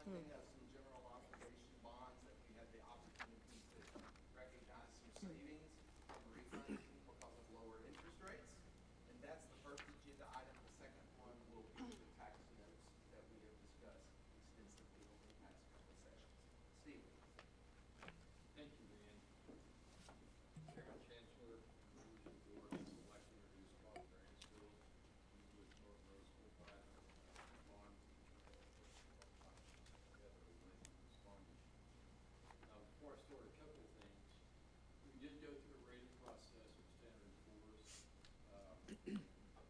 testing of some general obligation bonds that we had the opportunity to recognize some savings and refunds because of lower interest rates. And that's the first agenda item. The second one will be the tax notes that we have discussed extensively over the past couple of sessions. Steve. Thank you, Dan. Chairman, Chancellor, members of the board, I would like to introduce Bob Variance Bill, with North Rose School Bond, together with this bond issue. Before I start, a couple of things. We did go through a rating process with Standard & Poor's.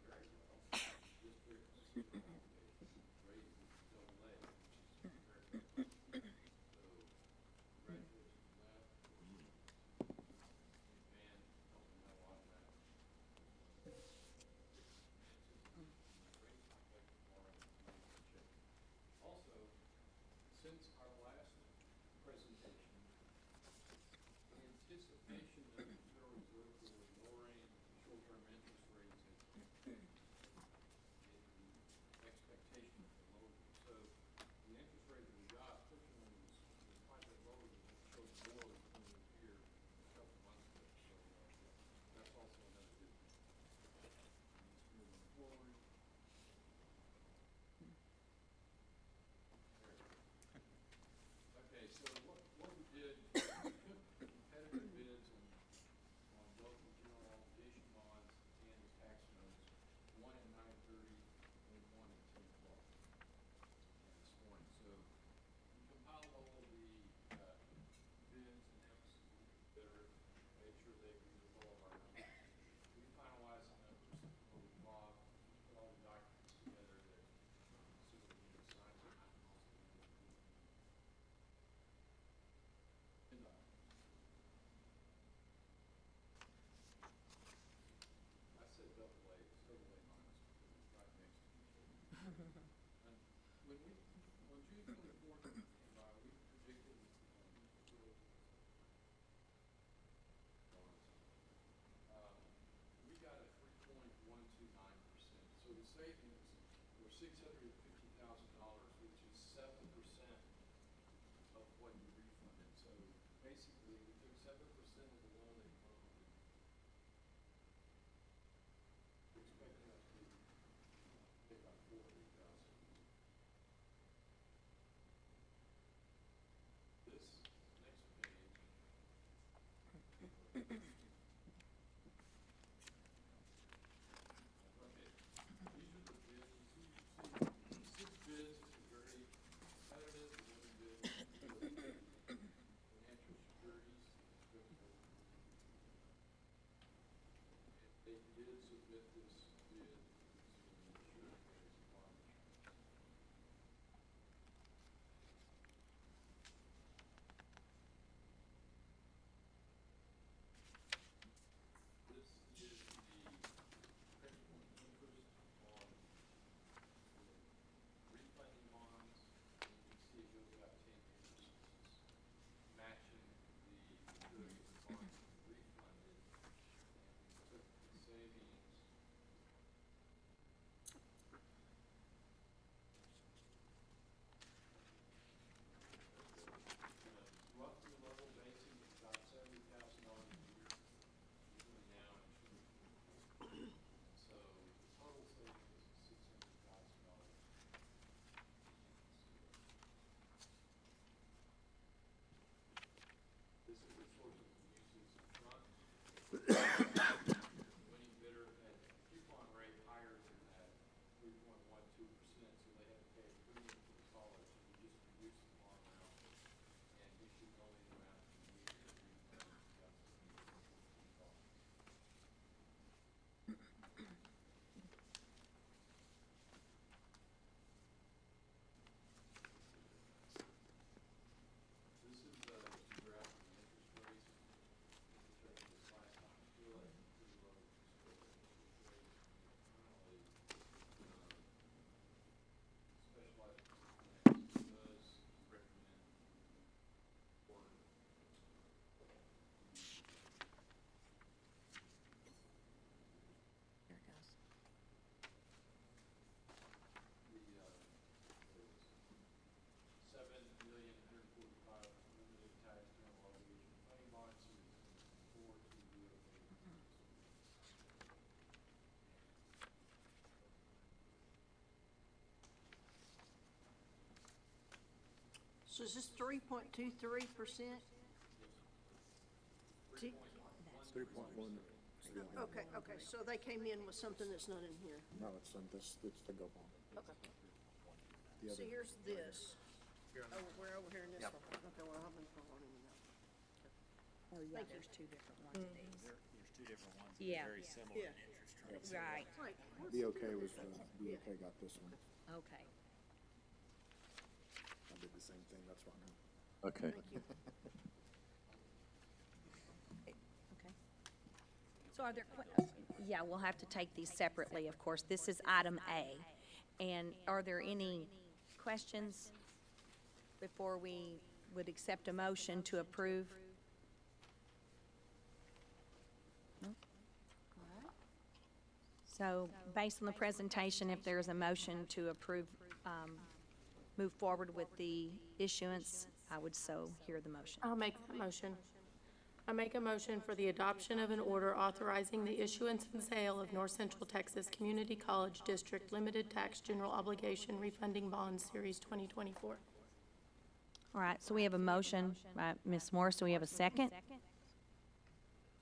Very well. District considered rating double A, which is very, very well. So, congratulations on that. And helping out a lot of that. Also, since our last presentation, in anticipation of the Federal Reserve Board lowering short-term interest rates and the expectation of the lower. So the interest rate that we got, fortunately, was quite a bit lower than what showed more when we were here a couple months ago. So that's also another good thing. Moving forward. Okay, so what we did, we took competitive bids on both the general obligation bonds and the tax notes, one at 9:30 and one at 10 o'clock this morning. So we compiled all of the bids and notes that are, made sure they agree with all of our numbers. We finalized the numbers with Bob, put all the documents together that so that we can sign it. And, I said double A, it's double A minus, because it's right next to each other. And when June 24th came by, we predicted we got a 3.129%. So the savings were $650,000, which is 7% of what you refunded. So basically, we took 7% of the loan they funded. Expecting us to pay about $400,000. This next page. Okay, these are the bids. You see 6 bids. This is very competitive. The other bid, financial securities. So is this 3.23%? 3.1. Okay, okay, so they came in with something that's not in here. No, it's the go bond. Okay. The So other- here's this. Oh, we're over here in this one. Okay, well, I've been following you now. Oh, yeah, Thank you. there's two different ones of these. There's two different ones, that Yeah. are very similar Yeah. in interest rates. Right, Right. BOK was BOK got this one. okay. I did the same thing, that's why I know. Okay. Thank you. Okay. So are there, yeah, we'll have to take these separately, of course. This is item A. And are there any questions before we would accept a motion to approve? No? All right. So based on the presentation, if there is a motion to approve, move forward with the issuance, I would so hear the motion. I'll make that motion. I make a motion for the adoption of an order authorizing the issuance and sale of North Central Texas Community College District Limited Tax General Obligation Refunding Bonds, Series 2024. All right, so we have a motion by Ms. Morris. Do we have a second?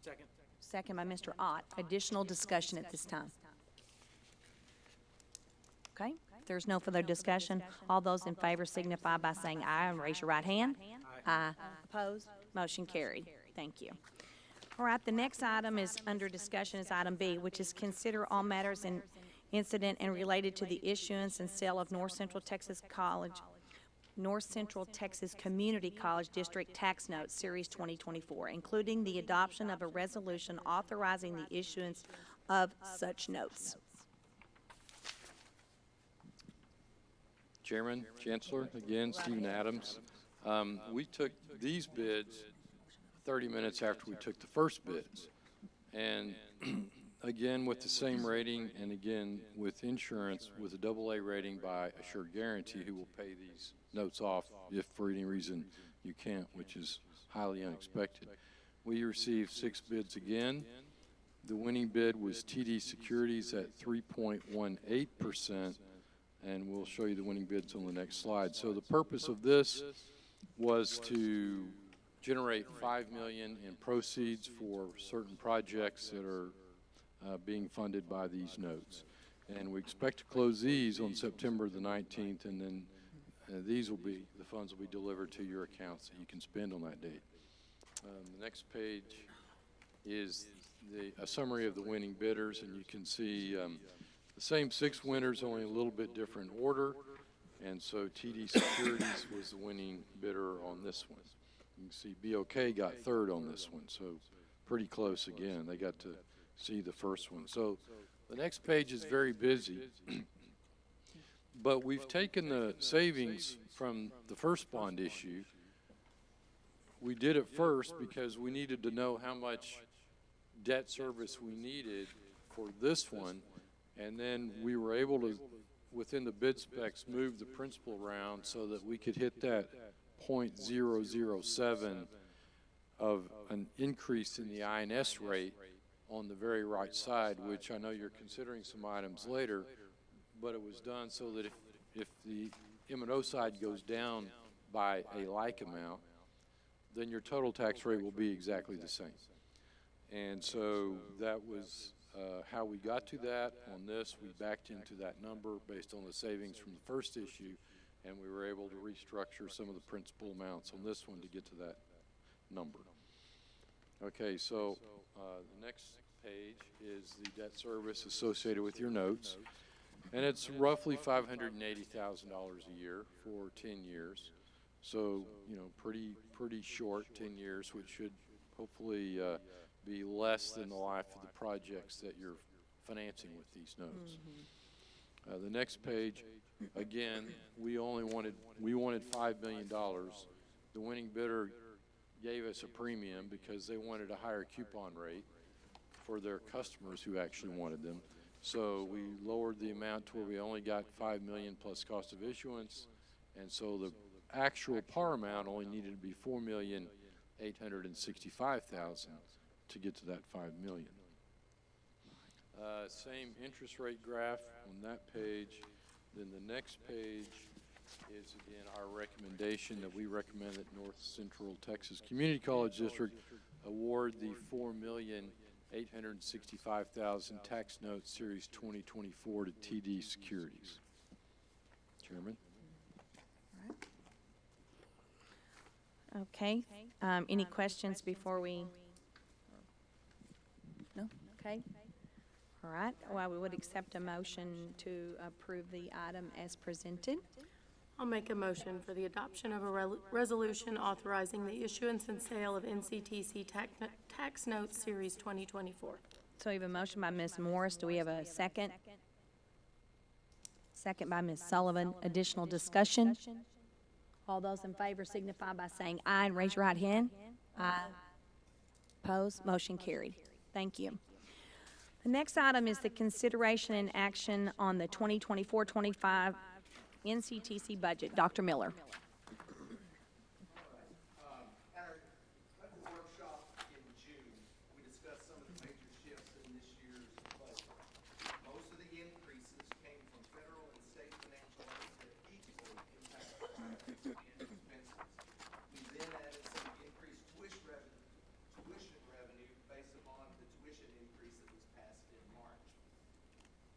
Second. Second by Mr. Ott. Additional discussion at this time. Okay, if there's no further discussion, all those in favor signify by saying aye and raise your right hand. Aye. Opposed? Motion carried. Thank you. All right, the next item is under discussion is item B, which is consider all matters in incident and related to the issuance and sale of North Central Texas Community College District Tax Notes, Series 2024, including the adoption of a resolution authorizing the issuance of such notes. Chairman, Chancellor, again, Stephen Adams. We took these bids 30 minutes after we took the first bids. And again, with the same rating, and again, with insurance, with a AA rating by Assured Guarantee, who will pay these notes off if for any reason you can't, which is highly unexpected. We received 6 bids again. The winning bid was TD Securities at 3.18%, and we'll show you the winning bids on the next slide. So the purpose of this was to generate $5 million in proceeds for certain projects that are being funded by these notes. And we expect to close these on September the 19th, and then the funds will be delivered to your accounts that you can spend on that date. The next page is a summary of the winning bidders, and you can see the same 6 winners, only a little bit different order. And so TD Securities was the winning bidder on this one. You can see BOK got 3rd on this one, so pretty close again. They got to see the first one. So the next page is very busy, but we've taken the savings from the first bond issue. We did it first because we needed to know how much debt service we needed for this one, and then we were able to, within the bid specs, move the principal around so that we could hit that 0.007 of an increase in the INS rate on the very right side, which I know you're considering some items later, but it was done so that if the M&O side goes down by a like amount, then your total tax rate will be exactly the same. And so that was how we got to that. On this, we backed into that number based on the savings from the first issue, and we were able to restructure some of the principal amounts on this one to get to that number. Okay, so the next page is the debt service associated with your notes, and it's roughly $580,000 a year for 10 years. So, you know, pretty short, 10 years, which should hopefully be less than the life of the projects that you're financing with these notes. The next page, again, we wanted $5 million. The winning bidder gave us a premium because they wanted a higher coupon rate for their customers who actually wanted them. So we lowered the amount to where we only got $5 million plus cost of issuance, and so the actual par amount only needed to be $4,865,000 to get to that $5 million. Same interest rate graph on that page. Then the next page is again our rate. recommendation that we recommend that North Central Texas Community College District award the $4,865,000 tax note series 2024 to TD Securities. Chairman? Okay, any questions before we? No, okay. All right, well, we would accept a motion to approve the item as presented. I'll make a motion for the adoption of a resolution authorizing the issuance and sale of NCTC tax notes Series 2024. So we have a motion by Ms. Morris. Do we have a second? Second by Ms. Sullivan. Additional discussion? All those in favor signify by saying aye and raise your right hand. Aye. Opposed? Motion carried. Thank you. The next item is the consideration and action on the 2024-25 NCTC budget. Dr. Miller. At our budget workshop in June, we discussed some of the major shifts in this year's budget. Most of the increases came from federal and state financial aid that equally impact our revenues and expenses. We then added some increased tuition revenue based upon the tuition increase that was passed in March.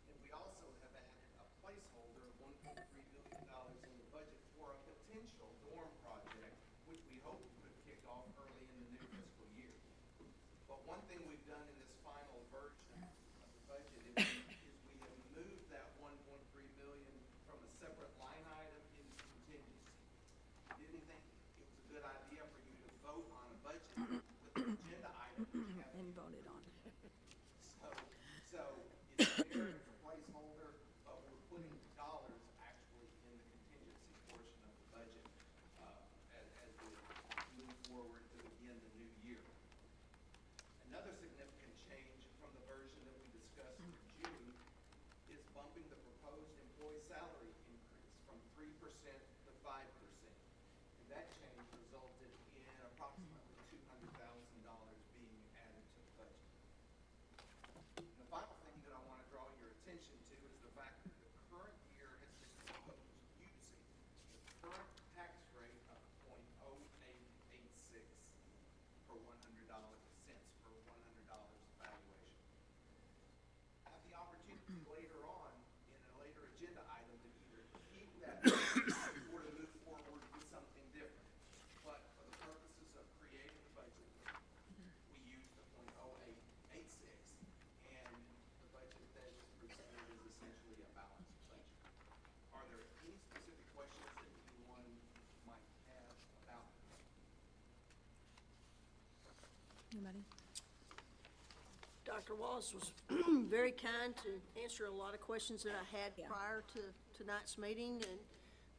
And we also have added a placeholder of $1.3 billion in the budget for a potential dorm project, which we hope could kick off early in the new fiscal year. But one thing we've done in this final version of the budget is we have moved that $1.3 billion from a separate line item into contingency. Didn't think it was a good idea for you to vote on a budget with an agenda item that you haven't And voted on. so it's there as a placeholder, but we're putting dollars actually in the contingency portion of the budget, as we move forward to begin the new year. Another significant change from the version that we discussed in June is bumping the proposed employee salary increase from 3% to 5%. And that change resulted in approximately $200,000 being added to the budget. And the final thing that I want to draw your attention to is the fact that the current year has been proposed using the current tax rate of 0.0886 per $100 cents per $100 valuation. I have the opportunity later on in a later agenda item to either keep that or to move forward with something different. But for the purposes of creating the budget, we use the 0.0886, and the budget that is presented is essentially a balanced budget. Are there any specific questions that anyone might have about this? Anybody? Dr. Wallace was very kind to answer a lot of questions that I had prior to tonight's meeting, and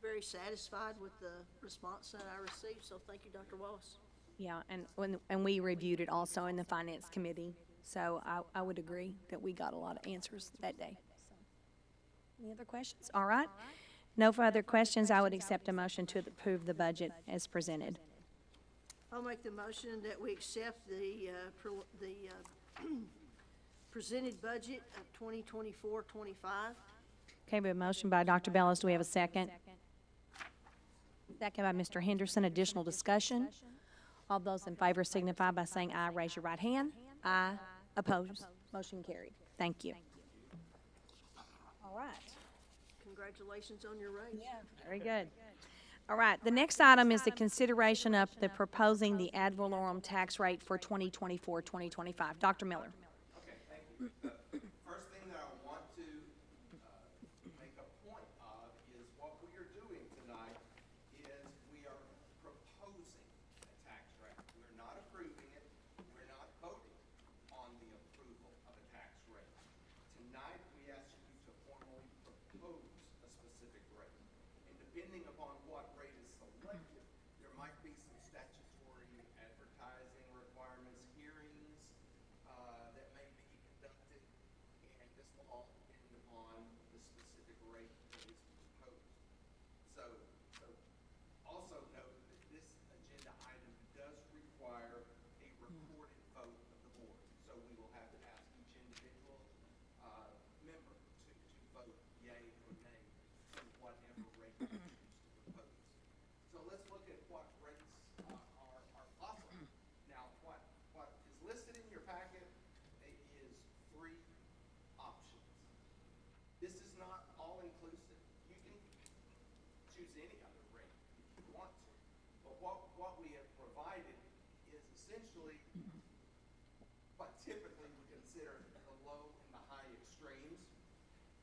very satisfied with the response that I received, so thank you, Dr. Wallace. Yeah, and we reviewed it also in the Finance Committee, so I would agree that we got a lot of answers that day. So, any other questions? All right. No further questions. I would accept a motion to approve the budget as presented. I'll make the motion that we accept the presented budget of 2024-25. Okay, we have a motion by Dr. Bellis. Do we have a second? Second by Mr. Henderson. Additional discussion? All those in favor signify by saying aye. Raise your right hand. Aye. Opposed? Motion carried. Thank you. All right. Congratulations on your raise. Very good. All right, the next item is the consideration of the proposing the ad valorem tax rate for 2024-2025. Dr. Miller. Okay, thank you. First thing that I want to make a point of is what we are doing tonight is we are proposing a tax rate. We're not approving it. We're not voting on the approval of a tax rate. Tonight, we ask you to formally propose a specific rate. And depending upon what rate is selected, there might be some statutory advertising requirements, hearings that may be conducted, and this will all depend upon the specific rate that is proposed. So also note that this agenda item does require a recorded vote of the board. So we will have to ask each individual member to vote yea or nay to whatever rate you choose to propose. choose any other rate if you want to. But what we have provided is essentially what typically we consider the low and the high extremes.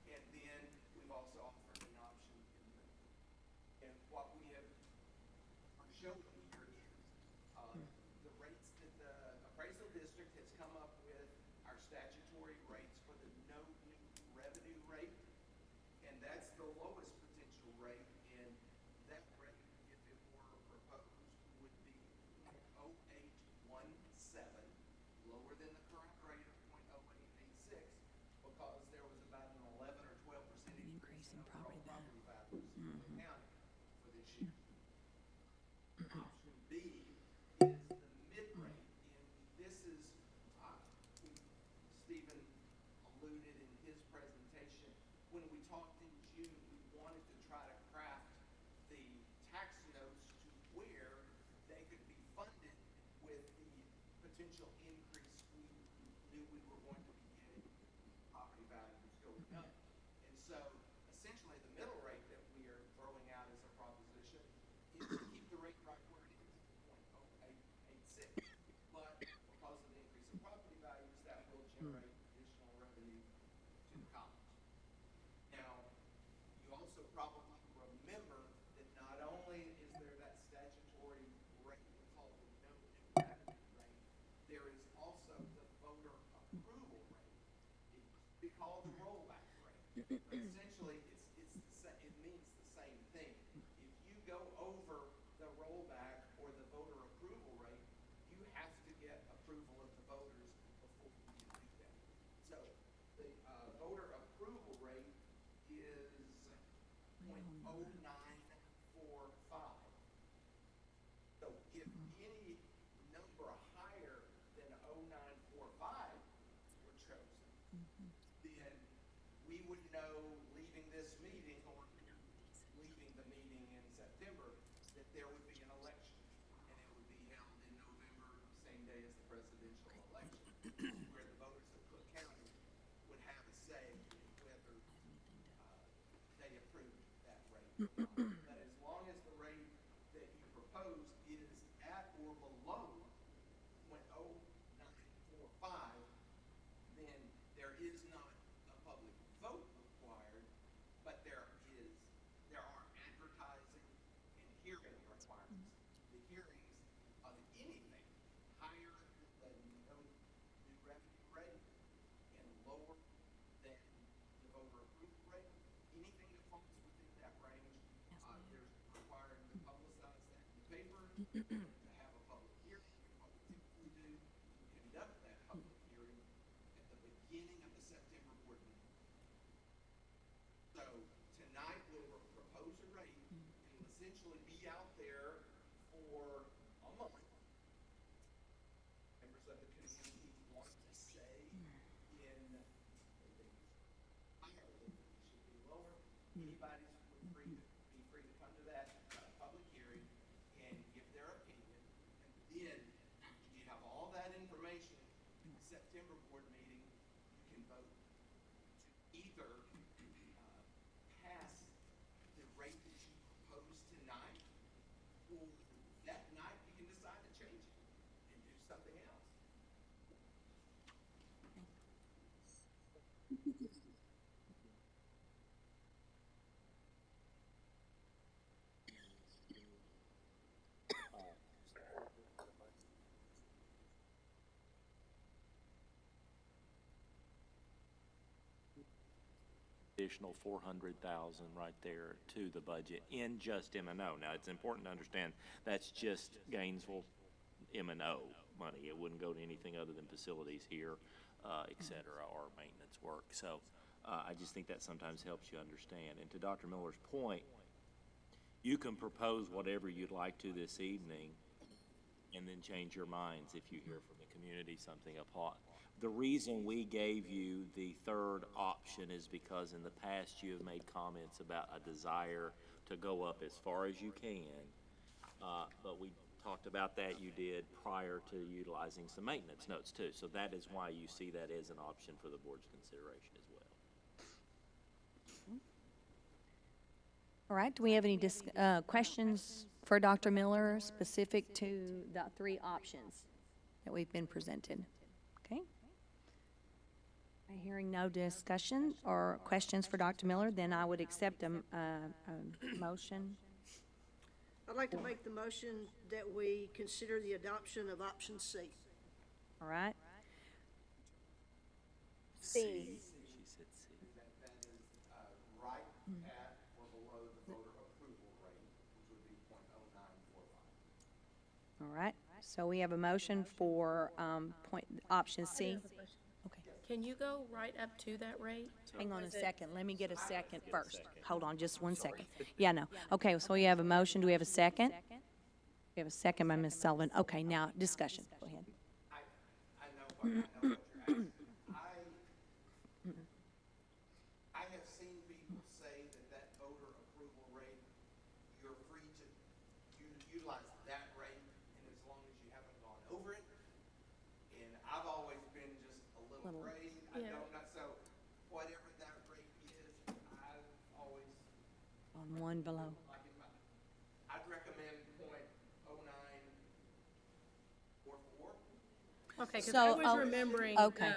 And then we've also offered an option in the middle. And what we have are showing here is the rates that the appraisal district has come up with, our statutory rates for the no new revenue rate. And that's the lowest potential rate, and that rate, if it were proposed, would be 0.0817, lower than the current rate of 0.0886, because there was about an 11 or 12% increase in overall property values in the county for this year. Option B is the mid-rate, and this is, Stephen alluded in his presentation, when we talked in June, we wanted to try to craft the tax notes to where they could be funded with the potential increase we knew we were going to be getting, property values going up. And so essentially the middle rate that we are throwing out as a proposition is to keep the rate right where it is, 0.0886. But because of the increase in property values, that will generate additional revenue to the college. Now, you also probably remember that not only is there that statutory rate we call the no new revenue rate, there is also the voter approval rate. It used to be called the rollback rate. But essentially, it means the same thing. If you go over the rollback or the voter approval rate, you have to get approval of the voters before you can do that. So the voter approval rate is 0.0945. So if any number higher than 0.0945 were chosen, then we would know leaving this meeting or leaving the meeting in September that there would be an election, and it would be held in November, same day as the presidential election, where the voters of Cook County would have a say in whether they approved that rate or not. But as long as the rate that you propose is at or below 0.0945, then there is not a public vote required, but there are advertising and hearing requirements. The hearings of anything higher than the no new revenue rate and lower than the voter approval rate, anything that falls within that range, there's requiring to publicize that in the paper, to have a public hearing. What we typically do, we conduct that public hearing at the beginning of the September board meeting. So tonight we'll propose a rate, and it'll essentially be out there for a month. Members of the community want to say in, they think it's higher, they think it should be lower. Anybody's be free to come to that public hearing and give their opinion. And then, if you have all that information, in the September board meeting, you can vote to either pass the rate that you propose tonight, or that night you can decide to change it and do something else. Additional 400,000 right there to the budget in just M&O. Now, it's important to understand that's just Gainesville M&O money. It wouldn't go to anything other than facilities here, et cetera, or maintenance work. So I just think that sometimes helps you understand. And to Dr. Miller's point, you can propose whatever you'd like to this evening and then change your minds if you hear from the community something upon. The reason we gave you the third option is because in the past you have made comments about a desire to go up as far as you can, but we talked about that you did prior to utilizing some maintenance notes too. So that is why you see that as an option for the board's consideration as well. All right, do we have any questions for Dr. Miller specific to the three options that we've been presented? Okay. Hearing no discussion or questions for Dr. Miller, then I would accept a motion. I'd like to make the motion that we consider the adoption of option C. All right? She said C. That is, right at or below the voter approval rate, which would be .0945. All right, so we have a motion for option C. Okay, Can you go right up to that rate? hang on a second, let me get a second first. Hold on, just 1 second. Yeah, no, okay, so we have a motion, do we have a second? We have a second by Ms. Sullivan. Okay, now, discussion, go ahead. I know what you're asking. I have seen people say that voter approval rate, you're free to utilize that rate, and as long as you haven't gone over it. And I've always been just a little afraid. I Yeah. don't know, so whatever that rate is, I've always, On one below. like, I'd recommend .0944. Okay, because So, I was remembering, okay.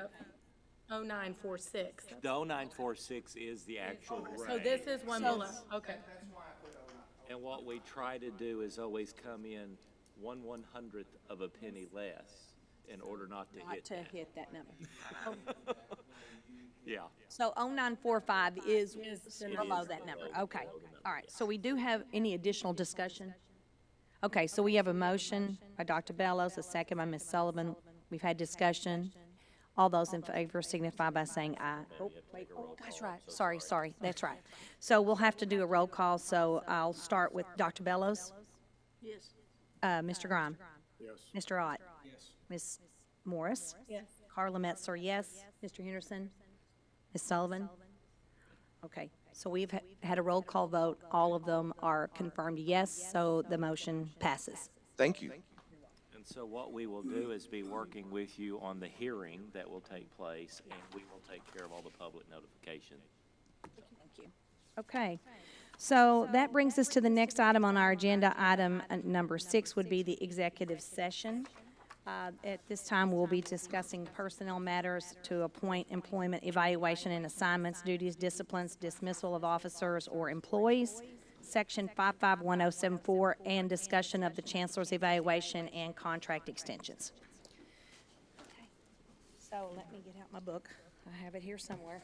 0946. The 0946 is the actual rate. So this is one below, okay. That's why I put .09. And what we try to do is always come in 1/100th of a penny less in order not to Not hit to that. hit that number. Yeah. So 0945 is the below that number, okay. All right, so we do have any additional discussion? Okay, so we have a motion by Dr. Bellows, a second by Ms. Sullivan. We've had discussion. All those in favor signify by saying aye. Oh, wait, oh, that's right, sorry, that's right. So we'll have to do a roll call, so I'll start with Dr. Bellows, Yes. Mr. Grime, Yes. Mr. Ott, Yes. Ms. Morris, Yes. Carla Metzler, yes. Mr. Henderson? Ms. Sullivan? Okay, so we've had a roll call vote. All of them are confirmed yes, so the motion passes. Thank you. And so what we will do is be working with you on the hearing that will take place, and we will take care of all the public notification. Thank you. Okay, so that brings us to the next item on our agenda. Item number 6 would be the executive session. At this time, we'll be discussing personnel matters to appoint, employment, evaluation, and assignments, duties, disciplines, dismissal of officers or employees, Section 551074, and discussion of the Chancellor's evaluation and contract extensions. Okay. So let me get out my book. I have it here somewhere.